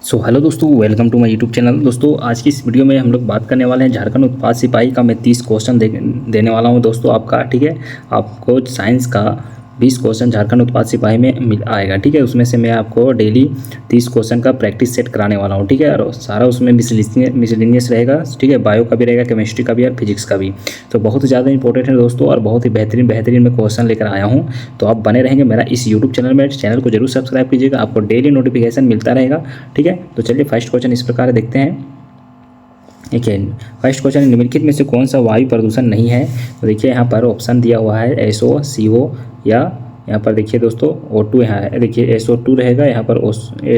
सो hello दोस्तों, welcome to my YouTube channel. दोस्तों आज की इस वीडियो में हम लोग बात करने वाले हैं झारखंड उत्पाद सिपाही का। मैं 30 क्वेश्चन देने वाला हूं दोस्तों आपका। ठीक है, आपको साइंस का 20 क्वेश्चन झारखंड उत्पाद सिपाही में आएगा। ठीक है, उसमें से मैं आपको डेली 30 क्वेश्चन का प्रैक्टिस सेट कराने वाला हूं। ठीक है, और सारा उसमें मिसलिनियस रहेगा। ठीक है, बायो का भी रहेगा, केमिस्ट्री का भी और फिजिक्स का भी। तो बहुत ज़्यादा इंपॉर्टेंट है दोस्तों, और बहुत ही बेहतरीन मैं क्वेश्चन लेकर आया हूँ। तो आप बने रहेंगे मेरा इस यूट्यूब चैनल में। चैनल को जरूर सब्सक्राइब कीजिएगा, आपको डेली नोटिफिकेशन मिलता रहेगा। ठीक है, तो चलिए फर्स्ट क्वेश्चन इस प्रकार देखते हैं। देखिए फर्स्ट क्वेश्चन, निम्नलिखित में से कौन सा वायु प्रदूषण नहीं है? तो देखिए यहाँ पर ऑप्शन दिया हुआ है SO CO, या यहाँ पर देखिए दोस्तों O2 यहाँ है। देखिए SO2 रहेगा, यहाँ पर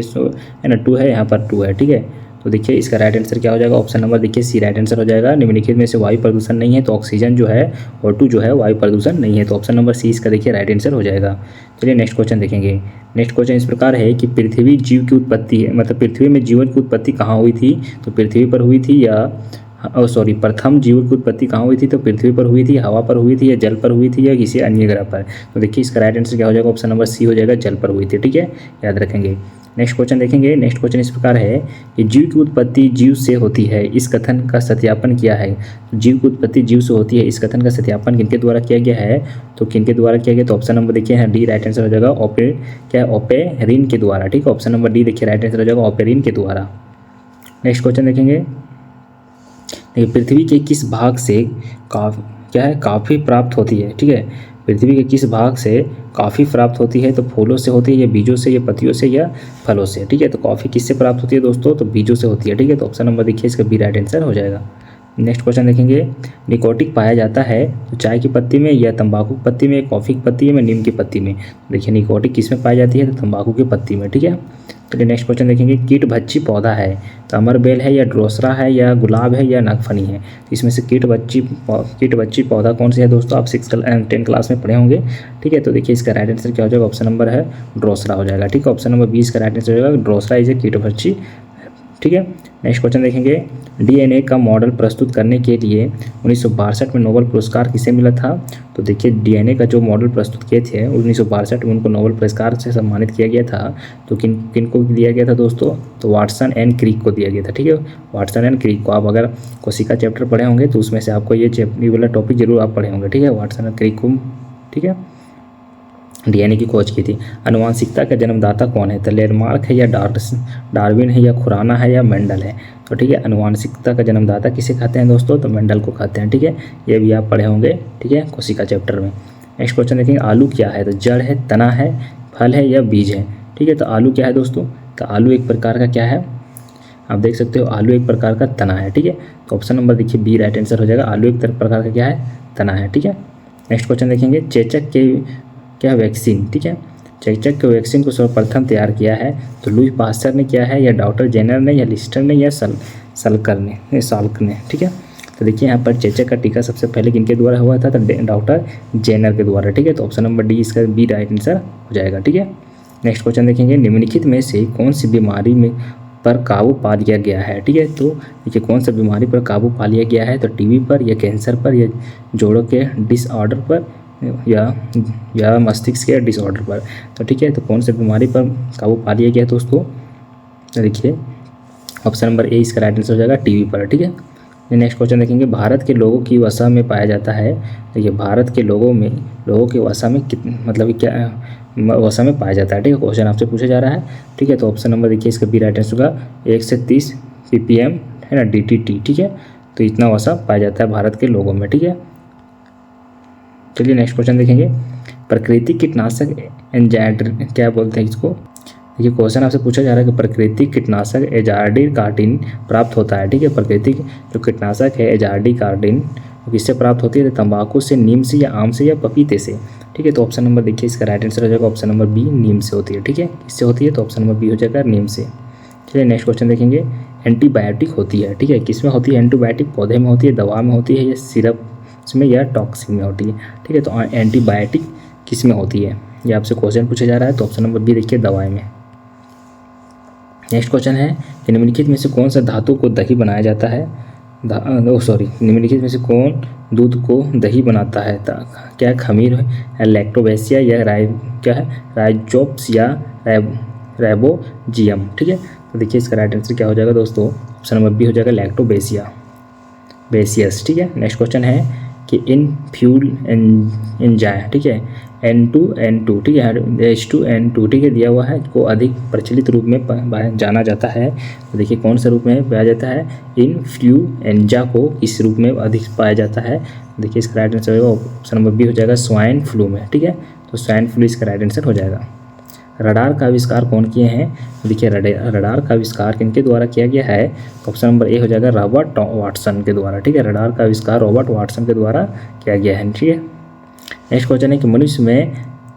SO है ना 2 है, यहाँ पर 2 है। ठीक है, तो देखिए इसका राइट आंसर क्या हो जाएगा? ऑप्शन नंबर देखिए सी राइट आंसर हो जाएगा। निम्नलिखित में से वायु प्रदूषण नहीं है, तो ऑक्सीजन जो है O2 जो है वायु प्रदूषण नहीं है, तो ऑप्शन नंबर सी इसका देखिए राइट आंसर हो जाएगा। चलिए नेक्स्ट क्वेश्चन देखेंगे। नेक्स्ट क्वेश्चन इस प्रकार है कि पृथ्वी जीव की उत्पत्ति है, मतलब पृथ्वी में जीवन की उत्पत्ति कहाँ हुई थी? तो पृथ्वी पर हुई थी, या प्रथम जीव की उत्पत्ति कहाँ हुई थी? तो पृथ्वी पर हुई थी, हवा पर हुई थी, या जल पर हुई थी, या किसी अन्य ग्रह पर? तो देखिए इसका राइट आंसर क्या हो जाएगा? ऑप्शन नंबर सी हो जाएगा, जल पर हुई थी। ठीक है, याद रखेंगे। नेक्स्ट क्वेश्चन देखेंगे। नेक्स्ट क्वेश्चन इस प्रकार है कि जीव की उत्पत्ति जीव से होती है, इस कथन का सत्यापन किया है। जीव की उत्पत्ति जीव से होती है, इस कथन का सत्यापन किनके द्वारा किया गया है? तो किनके द्वारा किया गया? तो ऑप्शन नंबर देखिए है डी राइट आंसर हो जाएगा, ओपेरिन के द्वारा। ठीक है, ऑप्शन नंबर डी देखिए राइट आंसर हो जाएगा, ओपेरिन के द्वारा। नेक्स्ट क्वेश्चन देखेंगे। देखिए पृथ्वी के किस भाग से काफ़ी प्राप्त होती है? ठीक है, पृथ्वी के किस भाग से काफ़ी प्राप्त होती है? तो फूलों से होती है, या बीजों से, या पत्तियों से, या फलों से? ठीक है, तो कॉफ़ी किससे प्राप्त होती है दोस्तों? तो बीजों से होती है। ठीक है, तो ऑप्शन नंबर देखिए इसका बी राइट आंसर हो जाएगा। नेक्स्ट क्वेश्चन देखेंगे। निकोटिक पाया जाता है तो चाय की पत्ती में, या तंबाकू की पत्ती में, कॉफ़ी की पत्ती में, नीम की पत्ती में? देखिए निकोटिक किस में पाई जाती है? तो तंबाकू की पत्ती में। ठीक है, चलिए नेक्स्ट क्वेश्चन देखेंगे। कीटभक्षी पौधा है तो अमरबेल है, या ड्रोसरा है, या गुलाब है, या नागफनी है? तो इसमें से कीटभक्षी पौधा कौन सा है दोस्तों? आप 10 क्लास में पढ़े होंगे। ठीक है, तो देखिए इसका राइट आंसर क्या हो जाएगा? ऑप्शन नंबर है ड्रोसरा हो जाएगा। ठीक है, ऑप्शन नंबर 20 का राइट आंसर हो जाएगा, ड्रोसरा इज ए कीटभक्षी। ठीक है, नेक्स्ट क्वेश्चन देखेंगे। DNA का मॉडल प्रस्तुत करने के लिए 1962 में नोबेल पुरस्कार किसे मिला था? तो देखिए DNA का जो मॉडल प्रस्तुत किए थे 1962 में उनको नोबेल पुरस्कार से सम्मानित किया गया था। तो किन को दिया गया था दोस्तों? तो वाटसन एंड क्रिक को दिया गया था। ठीक है, वाटसन एंड क्रिक को आप अगर कोशिका चैप्टर पढ़े होंगे तो उसमें से आपको ये वाला टॉपिक जरूर आप पढ़े होंगे। ठीक है, वाटसन एंड क्रिक को। ठीक है, DNA की खोज की थी। आनुवांशिकता का जन्मदाता कौन है? तो लेरमार्क है, या डार्विन है, या खुराना है, या मेंडल है? तो ठीक है, आनुवांशिकता का जन्मदाता किसे कहते हैं दोस्तों? तो मेंडल को कहते हैं। ठीक है, ये भी आप पढ़े होंगे। ठीक है, कोशिका चैप्टर में। नेक्स्ट क्वेश्चन देखेंगे। आलू क्या है? तो जड़ है, तना है, फल है, या बीज है? ठीक है, तो आलू क्या है दोस्तों? तो आलू एक प्रकार का क्या है? आप देख सकते हो, आलू एक प्रकार का तना है। ठीक है, तो ऑप्शन नंबर देखिए बी राइट आंसर हो जाएगा। आलू एक प्रकार का क्या है? तना है। ठीक है, नेक्स्ट क्वेश्चन देखेंगे। चेचक के क्या वैक्सीन? ठीक है, चेचक के वैक्सीन को सर्वप्रथम तैयार किया है तो लुई पास्चर ने किया है, या डॉक्टर जेनर ने, या लिस्टर ने, या साल्क ने? ठीक है, तो देखिए यहाँ पर चेचक का टीका सबसे पहले किनके द्वारा हुआ था? तो डॉक्टर जेनर के द्वारा। ठीक है, तो ऑप्शन नंबर डी इसका बी राइट आंसर हो जाएगा। ठीक है, नेक्स्ट क्वेश्चन देखेंगे। निम्नलिखित में से कौन सी बीमारी में पर काबू पा लिया गया है? ठीक है, तो देखिए कौन सा बीमारी पर काबू पा लिया गया है? तो टीबी पर, या कैंसर पर, या जोड़ों के डिसऑर्डर पर, या मस्तिष्क के डिसऑर्डर पर? तो ठीक है, तो कौन सी बीमारी पर काबू पा लिया गया दोस्तों? तो देखिए ऑप्शन नंबर ए इसका राइट आंसर हो जाएगा, टीबी पर। ठीक है, नेक्स्ट क्वेश्चन देखेंगे। भारत के लोगों की वसा में पाया जाता है। देखिए भारत के लोगों के वसा में मतलब क्या वसा में पाया जाता है? ठीक है, क्वेश्चन आपसे पूछा जा रहा है। ठीक है, तो ऑप्शन नंबर देखिए इसका बी राइट आंसर होगा, 1 से 30 ppm है ना, DTT। ठीक है, तो इतना वसा पाया जाता है भारत के लोगों में। ठीक है, चलिए नेक्स्ट क्वेश्चन देखेंगे। प्राकृतिक कीटनाशक एंजाइड क्या बोलते हैं इसको? देखिए क्वेश्चन आपसे पूछा जा रहा है कि प्राकृतिक कीटनाशक एजार्डिकार्डिन प्राप्त होता है। ठीक है, प्राकृतिक जो कीटनाशक है एजार्डिकार्डिन किससे प्राप्त होती है? तो तंबाकू से, नीम से, या आम से, या पपीते से? ठीक है, तो ऑप्शन नंबर देखिए इसका राइट आंसर हो जाएगा, ऑप्शन नंबर बी नीम से होती है। ठीक है, किससे होती है? तो ऑप्शन नंबर बी हो जाएगा, नीम से। चलिए नेक्स्ट क्वेश्चन देखेंगे। एंटीबायोटिक होती है, ठीक है, किस में होती है एंटीबायोटिक? पौधे में होती है, दवा में होती है, या सिरप में, या टॉक्सिन में होती है? ठीक है, तो एंटीबायोटिक किस में होती है? ये आपसे क्वेश्चन पूछा जा रहा है, तो ऑप्शन नंबर बी देखिए, दवाई में। नेक्स्ट क्वेश्चन है कि निम्नलिखित में से कौन सा धातु को दही बनाया जाता है? निम्नलिखित में से कौन दूध को दही बनाता है? क्या खमीर है, लैक्टोबैसिया, या राइजोप्स, या रेबोजियम, ठीक है। तो देखिए इसका राइट आंसर क्या हो जाएगा दोस्तों, ऑप्शन नंबर बी हो जाएगा लैक्टोबेसिया बेसियस, ठीक है। नेक्स्ट क्वेश्चन है कि इन फ्यूल एंजाइम, ठीक है, N2N2, ठीक है, H2N2, ठीक है, दिया हुआ है को अधिक प्रचलित रूप में जाना जाता है। तो देखिए कौन सा रूप में पाया जाता है, इन्फ्लुएंजा को किस रूप में अधिक पाया जाता है। देखिए इसका राइट आंसर होगा ऑप्शन नंबर बी हो जाएगा स्वाइन फ्लू में, ठीक है। तो स्वाइन फ्लू इसका राइट आंसर हो जाएगा। रडार का आविष्कार कौन किए हैं, देखिए रडार का आविष्कार किनके द्वारा किया गया है, तो ऑप्शन नंबर ए हो जाएगा रॉबर्ट वाटसन के द्वारा, ठीक है। रडार का आविष्कार रॉबर्ट वाटसन के द्वारा किया गया है, ठीक है। नेक्स्ट क्वेश्चन है कि मनुष्य में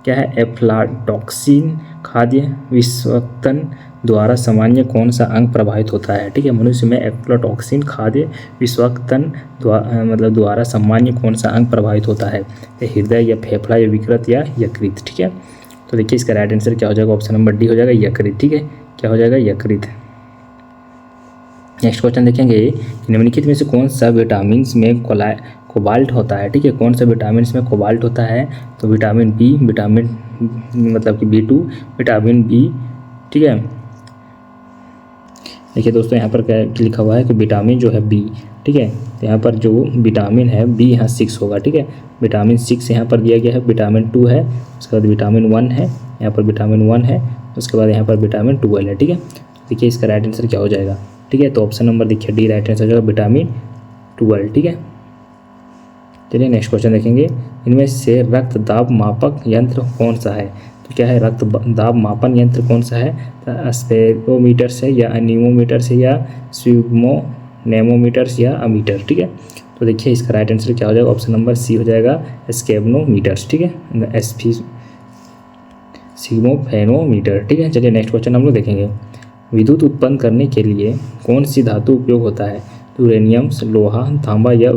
क्या है, एफ्लाटॉक्सिन खाद्य विस्वक्तन द्वारा सामान्य कौन सा अंग प्रभावित होता है, ठीक है। मनुष्य में एफ्लाटॉक्सिन खाद्य विस्वक्तन द्वारा सामान्य कौन सा अंग प्रभावित होता है, हृदय या फेफड़ा या विकृत या यकृत, ठीक है। तो देखिए इसका राइट आंसर क्या हो जाएगा, ऑप्शन नंबर डी हो जाएगा यकृत, ठीक है। क्या हो जाएगा, यकृत। नेक्स्ट क्वेश्चन देखेंगे, निम्नलिखित में से कौन सा विटामिन में कोबाल्ट होता है, ठीक है। कौन सा विटामिन में कोबाल्ट होता है, तो विटामिन बी, विटामिन मतलब कि B2, विटामिन बी, ठीक है। देखिए दोस्तों यहाँ पर क्या लिखा हुआ है कि विटामिन जो है बी, ठीक है। तो यहाँ पर जो विटामिन है बी यहाँ 6 होगा, ठीक है। विटामिन 6 यहाँ पर दिया गया है, विटामिन 2 है, उसके बाद विटामिन 1 है, यहाँ पर विटामिन 1 है, उसके बाद यहाँ पर विटामिन 12 है, ठीक है। देखिए इसका राइट आंसर क्या हो जाएगा, ठीक है। तो ऑप्शन नंबर देखिए डी राइट आंसर हो जाएगा विटामिन 12, ठीक है। चलिए नेक्स्ट क्वेश्चन देखेंगे, इनमें से रक्त दाब मापक यंत्र कौन सा है, तो क्या है, रक्त दाब मापन यंत्र कौन सा है, स्पेरोमीटर से या एनीमोमीटर से या स्विग्मोनेमोमीटर या अमीटर, ठीक है। तो देखिए इसका राइट आंसर क्या हो जाएगा, ऑप्शन नंबर सी हो जाएगा स्केबनोमीटर्स, ठीक है, सिग्मोफेनोमीटर, ठीक है। चलिए नेक्स्ट क्वेश्चन हम लोग देखेंगे, विद्युत उत्पन्न करने के लिए कौन सी धातु उपयोग होता है, यूरेनियम, लोहा, तांबा या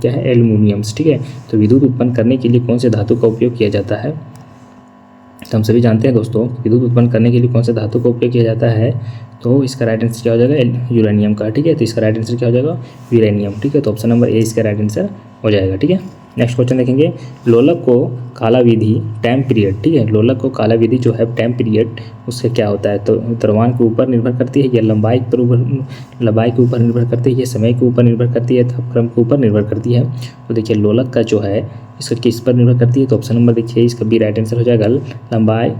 क्या है, एल्युमिनियम्स, ठीक है। तो विद्युत उत्पन्न करने के लिए कौन से धातु का उपयोग किया जाता है, तो हम सभी जानते हैं दोस्तों विद्युत उत्पन्न करने के लिए कौन से धातु का उपयोग किया जाता है, तो इसका राइट आंसर क्या हो जाएगा, यूरेनियम का, ठीक है। तो इसका राइट आंसर क्या हो जाएगा, यूरेनियम, ठीक है। तो ऑप्शन नंबर ए इसका राइट आंसर हो जाएगा, ठीक है। नेक्स्ट क्वेश्चन देखेंगे, लोलक को काला विधि टाइम पीरियड, ठीक है, लोलक को काला विधि जो है टाइम पीरियड उससे क्या होता है, तो द्रव्यमान के ऊपर निर्भर करती है या लंबाई के ऊपर निर्भर करती है या समय के ऊपर निर्भर करती है, तापक्रम के ऊपर निर्भर करती है। तो देखिए लोलक का जो है इसका किस पर निर्भर करती है, तो ऑप्शन नंबर देखिए इसका बी राइट आंसर हो जाएगा, लंबाई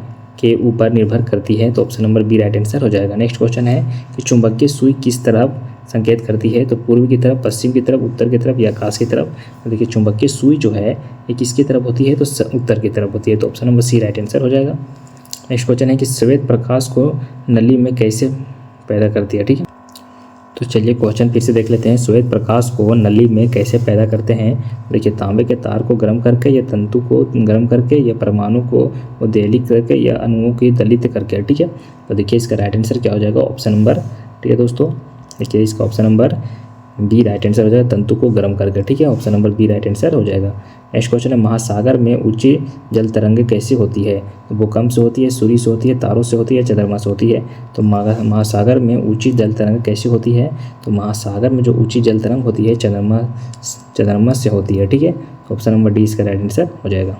के ऊपर निर्भर करती है, तो option number B right answer हो जाएगा। नेक्स्ट क्वेश्चन है कि चुंबकीय सुई किस तरफ संकेत करती है, तो पूर्व की तरफ, पश्चिम की तरफ, उत्तर की तरफ या आकाश की तरफ। तो देखिए चुंबकीय सुई जो है ये किसकी तरफ होती है, तो उत्तर की तरफ होती है, तो option number C right answer हो जाएगा। नेक्स्ट क्वेश्चन है कि श्वेत प्रकाश को नली में कैसे पैदा करती है, ठीक है। तो चलिए क्वेश्चन फिर से देख लेते हैं, श्वेत प्रकाश को नली में कैसे पैदा करते हैं। देखिए तांबे के तार को गर्म करके या तंतु को गर्म करके या परमाणु को उद्वेलित करके या अणुओं की दलित करके, ठीक है। तो देखिए इसका राइट आंसर क्या हो जाएगा, ऑप्शन नंबर, ठीक है दोस्तों, देखिए इसका option number B right answer हो जाएगा, तंतु को गर्म करके, ठीक है। Option number B right answer हो जाएगा। नेक्स्ट क्वेश्चन है, महासागर में ऊंची जल तरंगें कैसी होती है, तो भूकंप से होती है, सूर्य से होती है, तारों से होती है, चंद्रमा से होती है। तो महासागर में ऊंची जल तरंग कैसी होती है, तो महासागर में जो ऊंची जल तरंग होती है चंद्रमा से होती है, ठीक है। तो ऑप्शन नंबर डी इसका राइट आंसर हो जाएगा।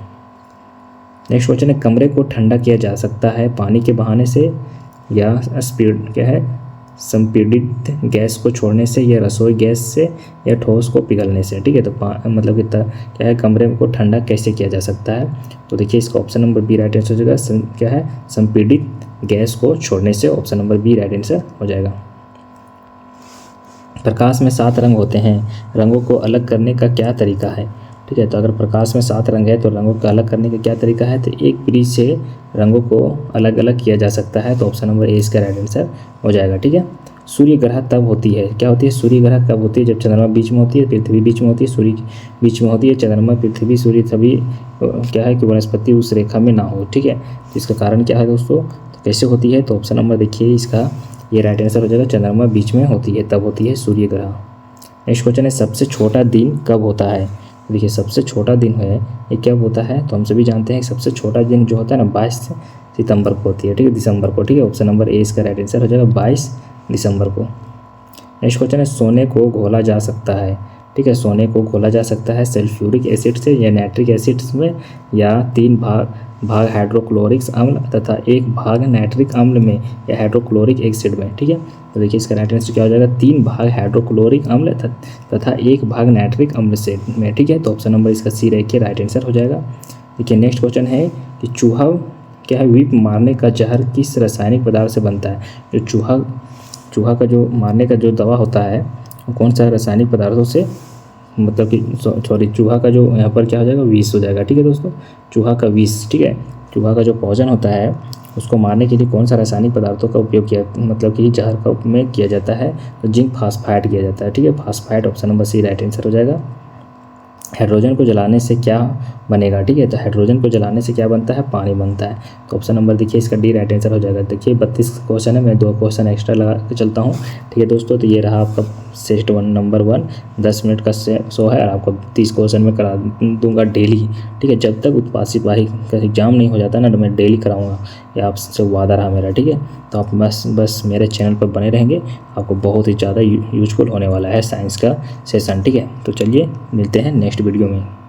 नेक्स्ट क्वेश्चन है, कमरे को ठंडा किया जा सकता है पानी के बहाने से या स्पीड क्या है, संपीड़ित गैस को छोड़ने से या रसोई गैस से या ठोस को पिघलने से, ठीक है। तो मतलब कि क्या है, कमरे को ठंडा कैसे किया जा सकता है, तो देखिए इसका option number B right answer हो जाएगा, क्या है, संपीड़ित गैस को छोड़ने से, option number B right answer हो जाएगा। प्रकाश में 7 रंग होते हैं, रंगों को अलग करने का क्या तरीका है, ठीक है। तो अगर प्रकाश में 7 रंग है तो रंगों को अलग करने का क्या तरीका है, तो एक ब्रिज से रंगों को अलग अलग किया जा सकता है, तो ऑप्शन नंबर ए इसका राइट आंसर हो जाएगा, ठीक है। सूर्य ग्रह तब होती है, क्या होती है, सूर्य ग्रह कब होती है, जब चंद्रमा बीच में होती है, पृथ्वी बीच में होती है, सूर्य बीच में होती है, चंद्रमा, पृथ्वी, सूर्य सभी क्या है कि वनस्पति उस रेखा में ना हो, ठीक है। तो इसका कारण क्या है दोस्तों, तो कैसे होती है, तो ऑप्शन नंबर देखिए इसका ये राइट आंसर हो जाएगा, चंद्रमा बीच में होती है तब होती है सूर्य ग्रह। नेक्स्ट क्वेश्चन है, सबसे छोटा दिन कब होता है, देखिए सबसे छोटा दिन है ये कब होता है, तो हम सभी जानते हैं सबसे छोटा दिन जो होता है ना 22 सितंबर को होती है, ठीक है, दिसंबर को, ठीक है। ऑप्शन नंबर ए इसका राइट आंसर हो जाएगा 22 दिसंबर को। नेक्स्ट क्वेश्चन है, सोने को घोला जा सकता है, ठीक है। सोने को घोला जा सकता है सल्फ्यूरिक एसिड से या नाइट्रिक एसिड में, या 3 भाग हाइड्रोक्लोरिक अम्ल तथा 1 भाग नाइट्रिक अम्ल में या हाइड्रोक्लोरिक एसिड में, ठीक है। तो देखिए इसका राइट आंसर क्या हो जाएगा, 3 भाग हाइड्रोक्लोरिक अम्ल तथा 1 भाग नाइट्रिक अम्ल से में, ठीक है। तो ऑप्शन नंबर इसका सी रह के राइट आंसर हो जाएगा। देखिए नेक्स्ट क्वेश्चन है कि चूहा क्या है, विप मारने का जहर किस रासायनिक पदार्थ से बनता है। जो चूहा का जो मारने का जो दवा होता है वो कौन सा रासायनिक पदार्थों से, मतलब कि सॉरी चूहा का जो यहाँ पर क्या हो जाएगा, विष हो जाएगा, ठीक है दोस्तों। चूहा का विष, ठीक है। चूहा का जो पॉइजन होता है उसको मारने के लिए कौन सा रासायनिक पदार्थों का उपयोग किया, मतलब कि जहर का उपयोग किया जाता है, तो जिंक फास्फाइड किया जाता है, ठीक है। Phosphide option number C right answer हो जाएगा। हाइड्रोजन को जलाने से क्या बनेगा, ठीक है। तो हाइड्रोजन को जलाने से क्या बनता है, पानी बनता है। तो ऑप्शन नंबर देखिए इसका डी राइट आंसर हो जाएगा। देखिए 32 क्वेश्चन है, मैं 2 क्वेश्चन एक्स्ट्रा लगा के चलता हूँ, ठीक है दोस्तों। तो ये रहा आपका सेट 1 नंबर 1, 10 मिनट का शो है और आपको 30 क्वेश्चन में करा दूंगा डेली, ठीक है। जब तक उत्पाद सिपाही का एग्जाम नहीं हो जाता ना, तो मैं डेली कराऊंगा, ये आपसे वादा रहा मेरा, ठीक है। तो आप बस मेरे चैनल पर बने रहेंगे, आपको बहुत ही ज़्यादा यूजफुल होने वाला है साइंस का सेशन, ठीक है। तो चलिए मिलते हैं नेक्स्ट वीडियो में।